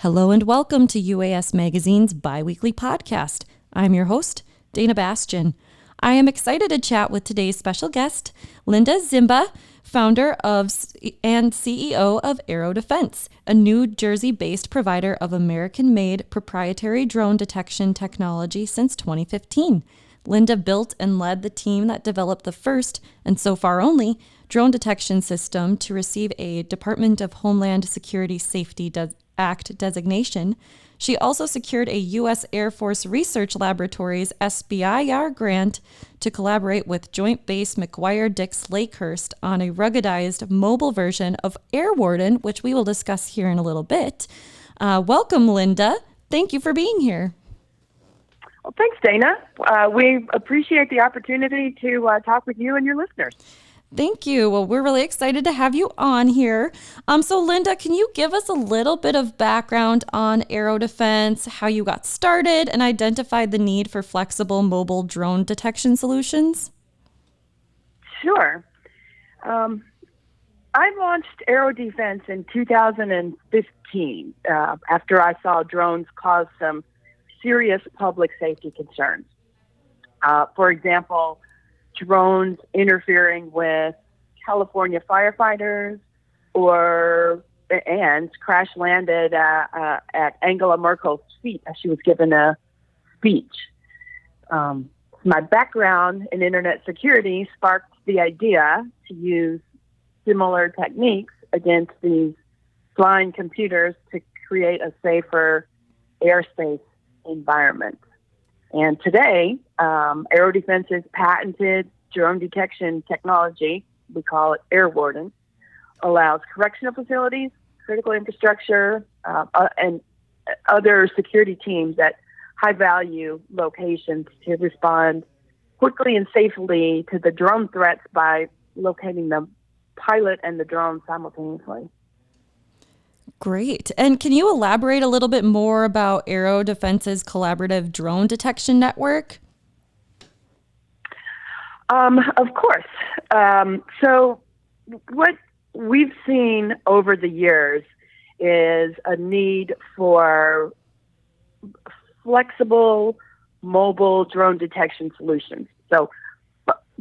Hello and welcome to UAS Magazine's bi-weekly podcast. I'm your host, Dayna Bastian. I am excited to chat with today's special guest, Linda Ziemba, founder and CEO of AeroDefense, a New Jersey-based provider of American-made proprietary drone detection technology since 2015. Linda built and led the team that developed the first, and so far only, drone detection system to receive a Department of Homeland Security Safety Act designation. She also secured a U.S. Air Force Research Laboratories SBIR grant to collaborate with Joint Base McGuire-Dix Lakehurst on a ruggedized mobile version of AirWarden, which we will discuss here in a little bit. Welcome, Linda. Thank you for being here. Well, thanks, Dayna. We appreciate the opportunity to talk with you and your listeners. Thank you. Well, we're really excited to have you on here. So Linda, can you give us a little bit of background on AeroDefense, how you got started and identified the need for flexible mobile drone detection solutions? Sure. I launched AeroDefense in 2015 after I saw drones cause some serious public safety concerns. For example, drones interfering with California firefighters and crash landed at Angela Merkel's feet as she was given a speech. My background in internet security sparked the idea to use similar techniques against these flying computers to create a safer airspace environment. And today, AeroDefense's patented drone detection technology, we call it AirWarden, allows correctional facilities, critical infrastructure, and other security teams at high-value locations to respond quickly and safely to the drone threats by locating the pilot and the drone simultaneously. Great. And can you elaborate a little bit more about AeroDefense's collaborative drone detection network? Of course. So what we've seen over the years is a need for flexible mobile drone detection solutions. So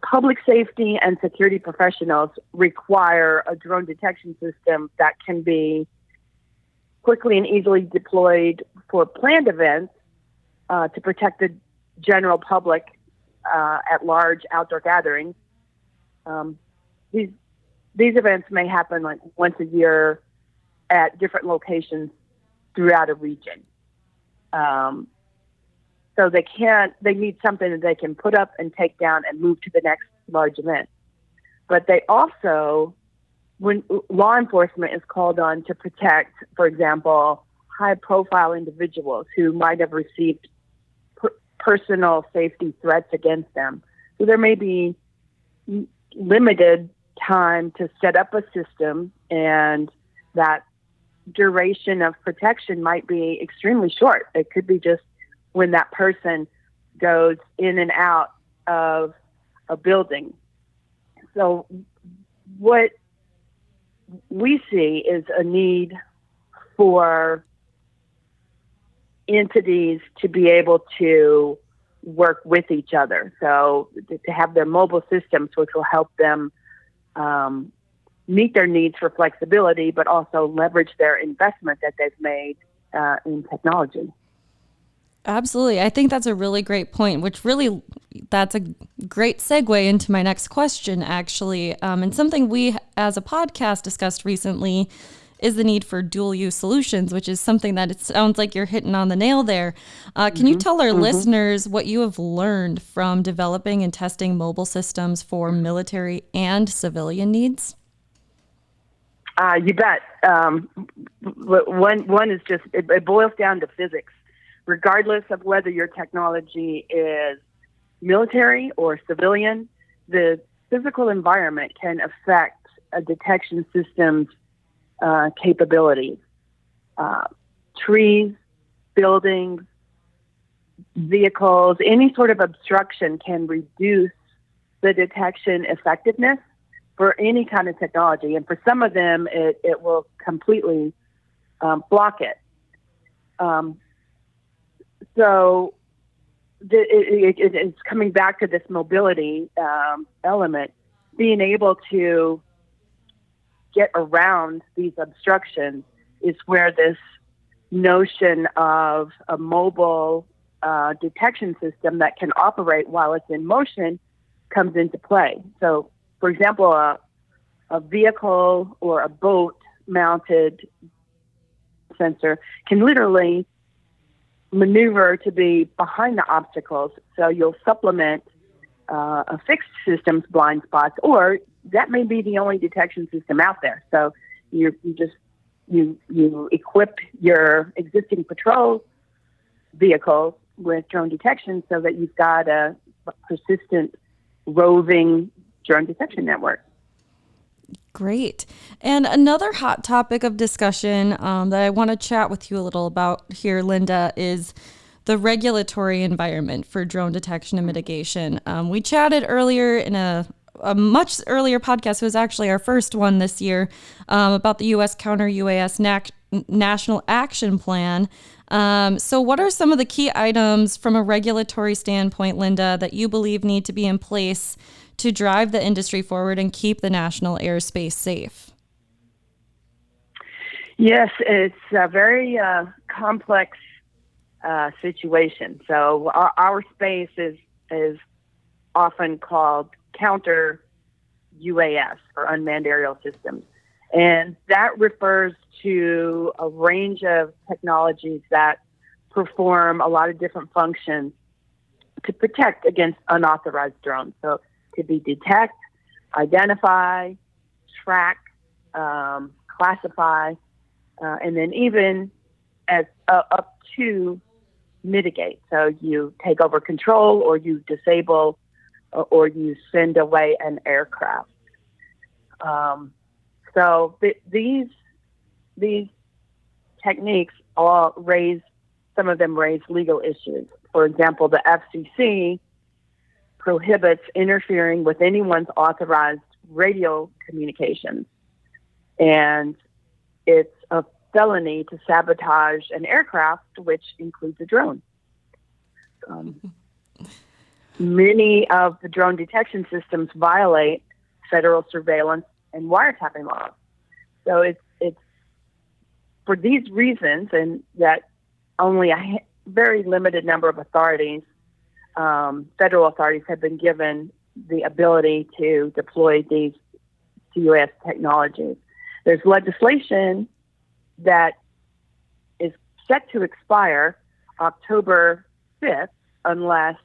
public safety and security professionals require a drone detection system that can be quickly and easily deployed for planned events to protect the general public at large outdoor gatherings. These events may happen like once a year at different locations throughout a region. So they need something that they can put up and take down and move to the next large event. But they also, when law enforcement is called on to protect, for example, high-profile individuals who might have received personal safety threats against them. So there may be limited time to set up a system, and that duration of protection might be extremely short. It could be just when that person goes in and out of a building. So what we see is a need for entities to be able to work with each other. So to have their mobile systems, which will help them meet their needs for flexibility, but also leverage their investment that they've made in technology. Absolutely. I think that's a really great point, which really, that's a great segue into my next question, actually. And something we as a podcast discussed recently is the need for dual use solutions, which is something that it sounds like you're hitting on the nail there. Can you tell our listeners what you have learned from developing and testing mobile systems for military and civilian needs? You bet. One is just, it boils down to physics. Regardless of whether your technology is military or civilian, the physical environment can affect a detection system's capabilities. Trees, buildings, vehicles, any sort of obstruction can reduce the detection effectiveness for any kind of technology. And for some of them, it will completely block it. So it's coming back to this mobility element, being able to get around these obstructions is where this notion of a mobile detection system that can operate while it's in motion comes into play. So, for example, a vehicle or a boat mounted sensor can literally maneuver to be behind the obstacles. So you'll supplement a fixed system's blind spots, or that may be the only detection system out there. So you equip your existing patrol vehicles with drone detection so that you've got a persistent roving drone detection network. Great. And another hot topic of discussion that I want to chat with you a little about here, Linda, is the regulatory environment for drone detection and mitigation. We chatted earlier in a much earlier podcast. It was actually our first one this year about the U.S. Counter UAS National Action Plan. So what are some of the key items from a regulatory standpoint, Linda, that you believe need to be in place to drive the industry forward and keep the national airspace safe? Yes, it's a very complex situation. So our space is often called counter UAS, or unmanned aerial systems. And that refers to a range of technologies that perform a lot of different functions to protect against unauthorized drones. So it could be detect, identify, track, classify, and then even as up to mitigate. So you take over control, or you disable, or you send away an aircraft. So these techniques some of them raise legal issues. For example, the FCC prohibits interfering with anyone's authorized radio communications, and it's a felony to sabotage an aircraft, which includes a drone. Many of the drone detection systems violate federal surveillance and wiretapping laws. So it's for these reasons, and that only a very limited number of authorities, federal authorities, have been given the ability to deploy these UAS technologies. There's legislation that is set to expire October 5th, unless,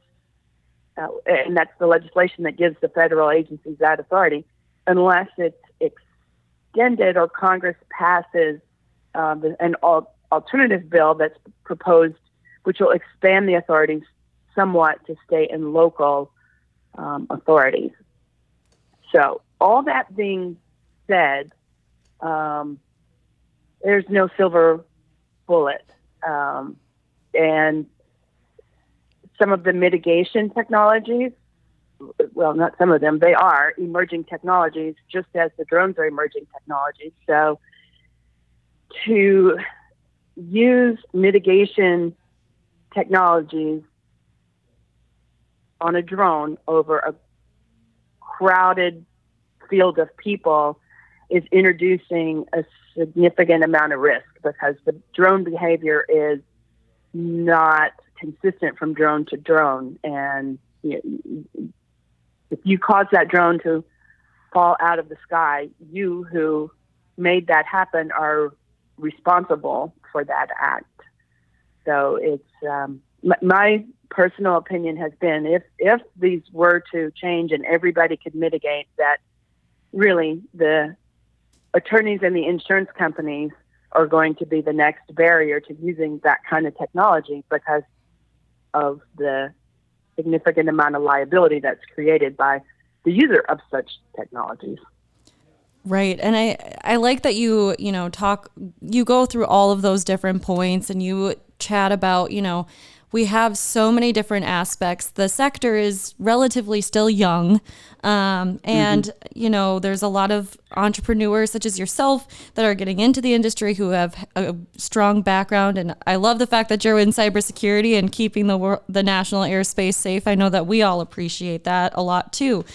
and that's the legislation that gives the federal agencies that authority, unless it's extended or Congress passes an alternative bill that's proposed, which will expand the authorities somewhat to state and local authorities. So all that being said, there's no silver bullet. And some of the mitigation technologies, well, not some of them, they are emerging technologies, just as the drones are emerging technologies. So to use mitigation technologies on a drone over a crowded field of people is introducing a significant amount of risk, because the drone behavior is not consistent from drone to drone. And if you cause that drone to fall out of the sky, you who made that happen are responsible for that act. So it's my personal opinion has been, if these were to change and everybody could mitigate, that really the attorneys and the insurance companies are going to be the next barrier to using that kind of technology, because of the significant amount of liability that's created by the user of such technologies. Right. And I like that you go through all of those different points, and you chat about, we have so many different aspects. The sector is relatively still young. And, you know, there's a lot of entrepreneurs such as yourself that are getting into the industry who have a strong background. And I love the fact that you're in cybersecurity and keeping the national airspace safe. I know that we all appreciate that a lot too.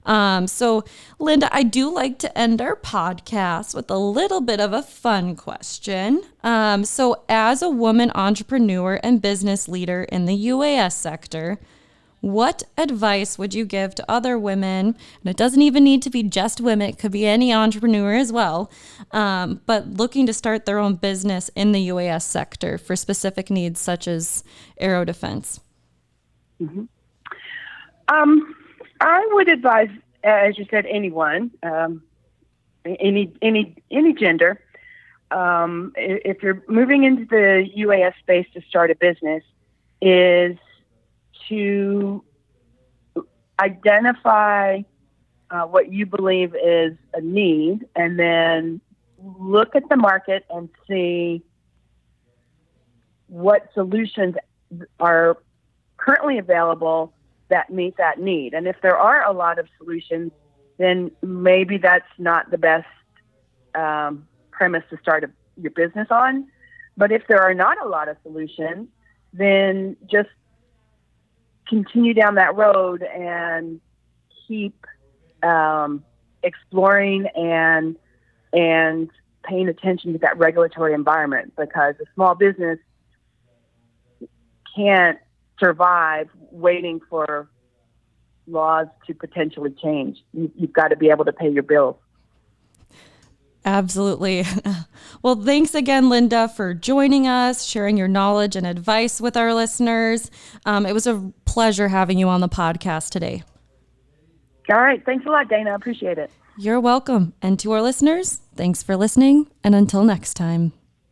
So Linda, I do like to end our podcast with a little bit of a fun question. So as a woman entrepreneur and business leader in the UAS sector, what advice would you give to other women? And it doesn't even need to be just women. It could be any entrepreneur as well. But looking to start their own business in the UAS sector for specific needs such as AeroDefense. Mm-hmm. I would advise, as you said, anyone, any gender, if you're moving into the UAS space to start a business, is to identify what you believe is a need, and then look at the market and see what solutions are currently available that meet that need. And if there are a lot of solutions, then maybe that's not the best premise to start your business on. But if there are not a lot of solutions, then just continue down that road and keep exploring and paying attention to that regulatory environment, because a small business can't survive waiting for laws to potentially change. You've got to be able to pay your bills. Absolutely. Well, thanks again, Linda, for joining us, sharing your knowledge and advice with our listeners. It was a pleasure having you on the podcast today. All right. Thanks a lot, Dayna. I appreciate it. You're welcome. And to our listeners, thanks for listening. And until next time.